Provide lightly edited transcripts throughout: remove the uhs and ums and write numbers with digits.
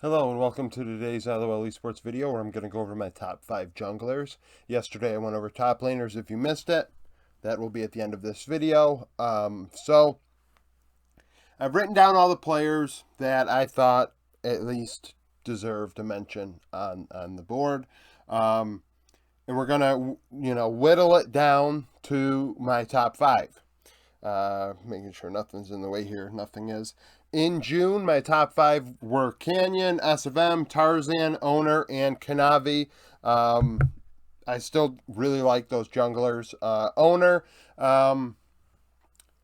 Hello and welcome to today's LOL Esports video where I'm going to go over my top 5 junglers. Yesterday I went over top laners. If you missed it, that will be at the end of this video. So I've written down all the players that I thought at least deserved a mention on the board. And we're going to, whittle it down to my top 5. Making sure nothing's in the way here. Nothing is. In June, my top 5 were Canyon, SFM, Tarzan, Owner, and Kanavi. I still really like those junglers. Owner,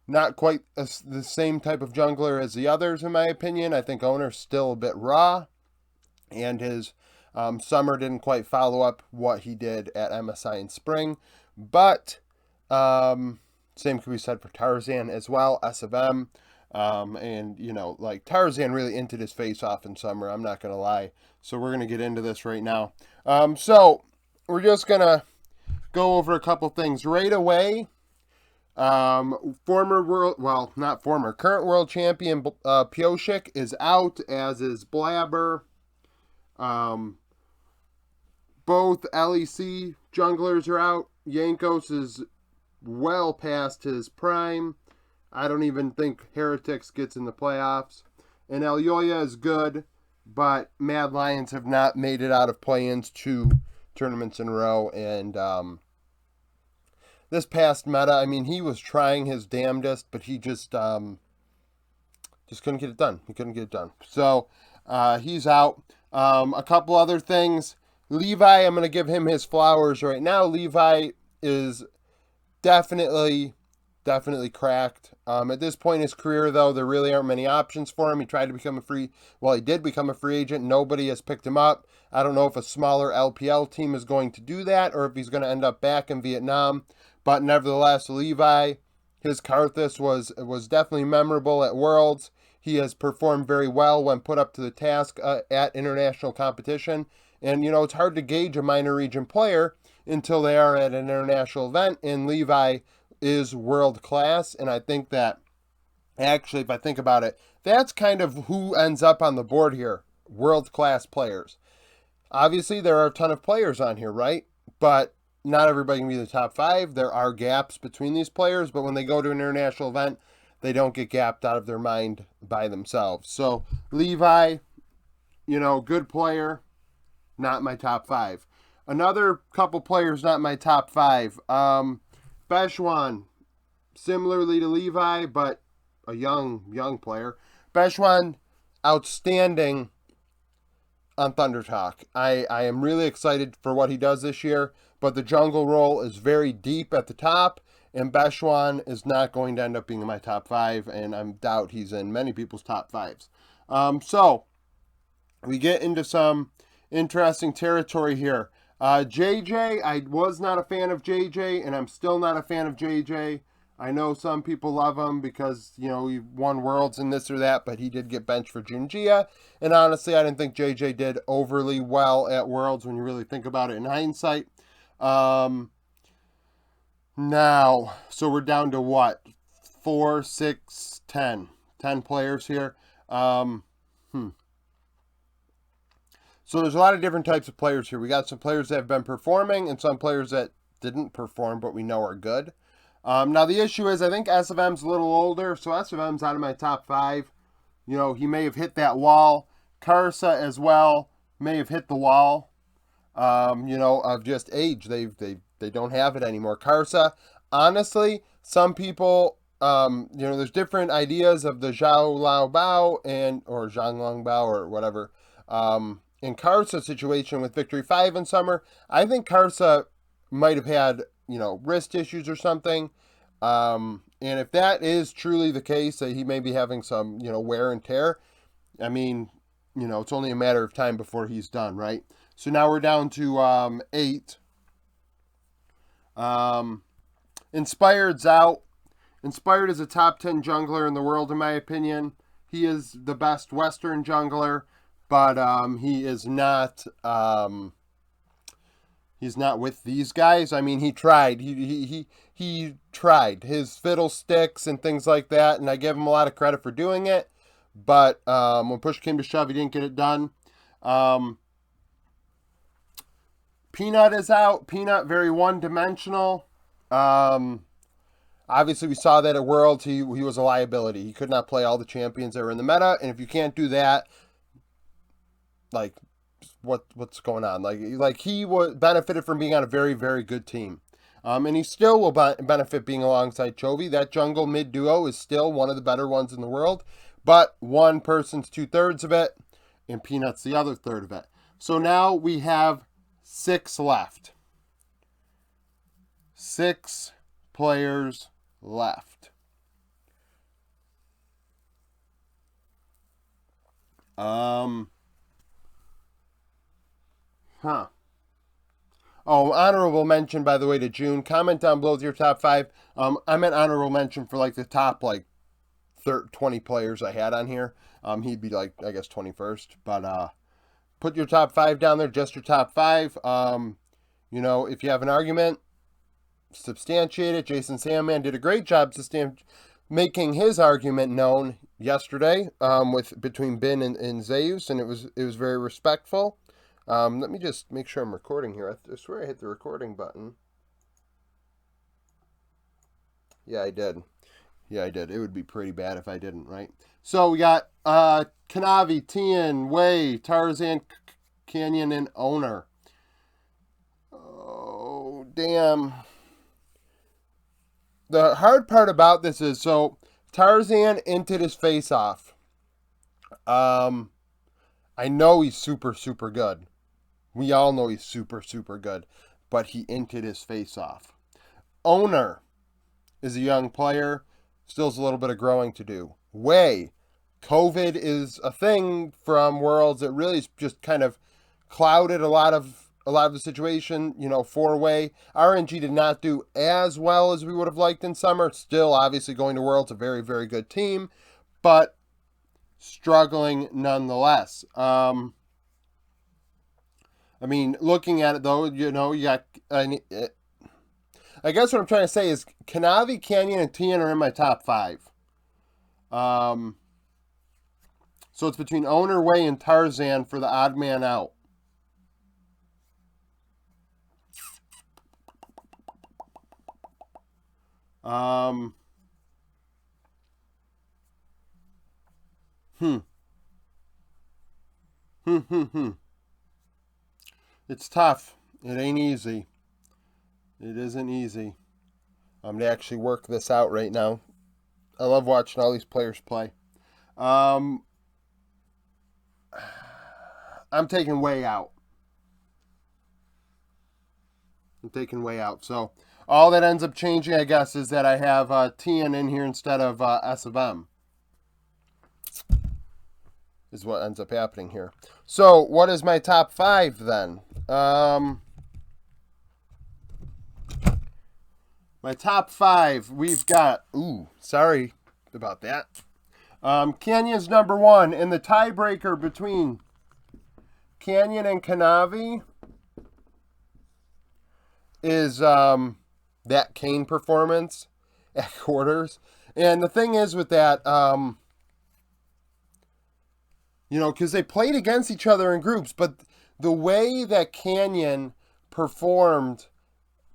not quite the same type of jungler as the others, in my opinion. I think Owner's still a bit raw, and his summer didn't quite follow up what he did at MSI in spring. But same could be said for Tarzan as well, SFM. And Tarzan really entered his face off in summer, I'm not going to lie. So we're going to get into this right now. So we're just going to go over a couple things right away. Current world champion Pioshik is out, as is Blabber. Both LEC junglers are out. Yankos is well past his prime. I don't even think Heretics gets in the playoffs. And Elyoya is good, but Mad Lions have not made it out of play-ins 2 tournaments in a row. And this past meta, I mean, he was trying his damnedest, but he just couldn't get it done. He couldn't get it done. So he's out. A couple other things. Levi, I'm going to give him his flowers right now. Levi is definitely cracked. At this point in his career, though, there really aren't many options for him. He tried to become he did become a free agent. Nobody has picked him up. I don't know if a smaller LPL team is going to do that or if he's going to end up back in Vietnam. But nevertheless, Levi, his Karthus was definitely memorable at Worlds. He has performed very well when put up to the task at international competition. And, it's hard to gauge a minor region player until they are at an international event. And Levi is world class, and I think that actually, if I think about it, that's kind of who ends up on the board here. World class players. Obviously, there are a ton of players on here, right? But not everybody can be the top 5. There are gaps between these players, but when they go to an international event, they don't get gapped out of their mind by themselves. So Levi, good player, not my top 5. Another couple players not my top 5. Bechuan, similarly to Levi, but a young player. Bechuan, outstanding on Thunder Talk. I am really excited for what he does this year, but the jungle role is very deep at the top, and Bechuan is not going to end up being in my top 5, and I doubt he's in many people's top 5s. So we get into some interesting territory here. JJ, I was not a fan of JJ, and I'm still not a fan of JJ. I know some people love him because, he won Worlds and this or that, but he did get benched for Junjia. And honestly, I didn't think JJ did overly well at Worlds when you really think about it in hindsight. Now, so we're down to what? 4, 6, 10. 10 players here. So there's a lot of different types of players here. We got some players that have been performing and some players that didn't perform but we know are good. Now the issue is I think SFM's a little older, so SFM's out of my top 5. He may have hit that wall. Karsa as well may have hit the wall, of just age. They don't have it anymore. Karsa, honestly, some people, there's different ideas of the Zhao Lao Bao or Zhang Long Bao or whatever. In Karsa's situation with Victory 5 in summer, I think Karsa might have had, wrist issues or something. And if that is truly the case, that he may be having some, wear and tear, I mean, it's only a matter of time before he's done, right? So now we're down to 8. Inspired's out. Inspired is a top 10 jungler in the world, in my opinion. He is the best Western jungler. But he is not. He's not with these guys. I mean, he tried. He tried his fiddlesticks and things like that, and I give him a lot of credit for doing it. But when push came to shove, he didn't get it done. Peanut is out. Peanut, very one-dimensional. Obviously, we saw that at Worlds. He was a liability. He could not play all the champions that were in the meta. And if you can't do that, like, what's going on? Like he benefited from being on a very, very good team. And he still will benefit being alongside Chovy. That jungle mid duo is still one of the better ones in the world. But one person's 2/3 of it, and Peanut's the other third of it. So now we have 6 left. 6 players left. Oh, honorable mention, by the way, to June. Comment down below with your top 5. I meant honorable mention for like the top 20 players I had on here. He'd be like, I guess, 21st. But put your top 5 down there, just your top 5. If you have an argument, substantiate it. Jason Sandman did a great job making his argument known yesterday between Ben and Zeus, and it was very respectful. Let me just make sure I'm recording here. I swear I hit the recording button. Yeah, I did. It would be pretty bad if I didn't, right? So we got Kanavi, Tien, Wei, Tarzan, Canyon, and Owner. Oh, damn. The hard part about this is, so Tarzan inted his face off. I know he's super, super good. We all know he's super, super good. But he inted his face off. Owner is a young player. Still has a little bit of growing to do. Wei, COVID is a thing from Worlds. It really just kind of clouded a lot of the situation, for Wei. RNG did not do as well as we would have liked in summer. Still, obviously, going to Worlds, a very, very good team, but struggling nonetheless. Looking at it, though, you got... I guess what I'm trying to say is Kanavi, Canyon, and Tien are in my top 5. So it's between Owner, Wei, and Tarzan for the odd man out. It's tough. It ain't easy. It isn't easy. I'm going to actually work this out right now. I love watching all these players play. I'm taking Wei out. So all that ends up changing, I guess, is that I have Tien in here instead of S of M. Is what ends up happening here. So what is my top 5 then? My top 5, we've got... Ooh, sorry about that. Canyon's number 1. And the tiebreaker between Canyon and Kanavi is that Kane performance at quarters. And the thing is with that, because they played against each other in groups, but the way that Canyon performed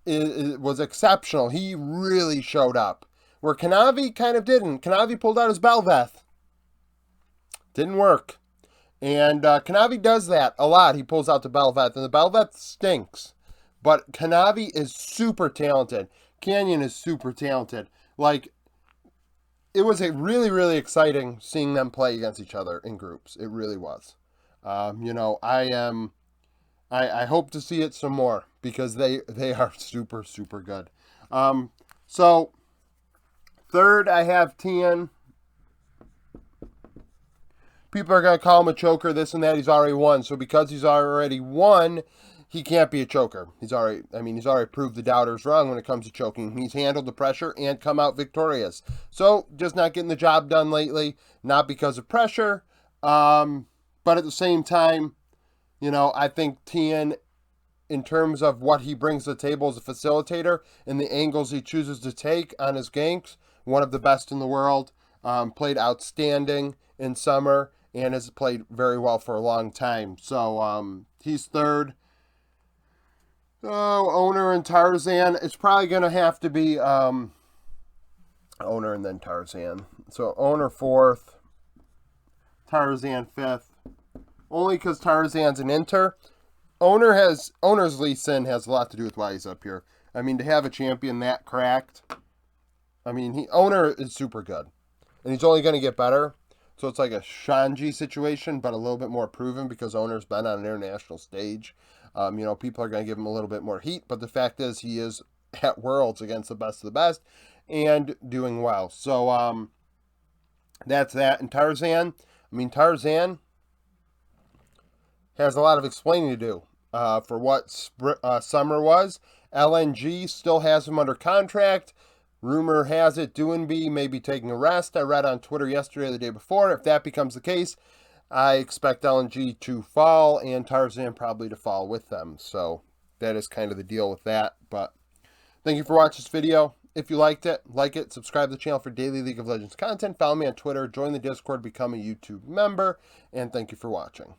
was exceptional. He really showed up. Where Kanavi kind of didn't. Kanavi pulled out his Belveth. Didn't work. And Kanavi does that a lot. He pulls out the Belveth, and the Belveth stinks. But Kanavi is super talented. Canyon is super talented. It was a really, really exciting seeing them play against each other in groups. It really was. I hope to see it some more because they are super, super good. So, third, I have Tien. People are going to call him a choker, this and that. He's already won. So, because he's already won, he can't be a choker. He's already proved the doubters wrong when it comes to choking. He's handled the pressure and come out victorious. So, just not getting the job done lately. Not because of pressure. But at the same time, I think Tien, in terms of what he brings to the table as a facilitator and the angles he chooses to take on his ganks, one of the best in the world. Played outstanding in summer. and has played very well for a long time. So he's third. Oh, Owner and Tarzan. It's probably going to have to be Owner and then Tarzan. So Owner fourth, Tarzan fifth. Only because Tarzan's an Inter. Owner's Lee Sin has a lot to do with why he's up here. I mean, to have a champion that cracked, I mean, Owner is super good. And he's only going to get better. So it's like a Shanji situation, but a little bit more proven because Owner's been on an international stage. People are going to give him a little bit more heat, but the fact is he is at Worlds against the best of the best and doing well. So that's that. And Tarzan, Tarzan has a lot of explaining to do for what summer was. LNG still has him under contract. Rumor has it Duenby may be taking a rest. I read on Twitter yesterday or the day before. If that becomes the case, I expect LNG to fall and Tarzan probably to fall with them. So that is kind of the deal with that. But thank you for watching this video. If you liked it, like it, subscribe to the channel for daily League of Legends content. Follow me on Twitter, join the Discord, become a YouTube member, and thank you for watching.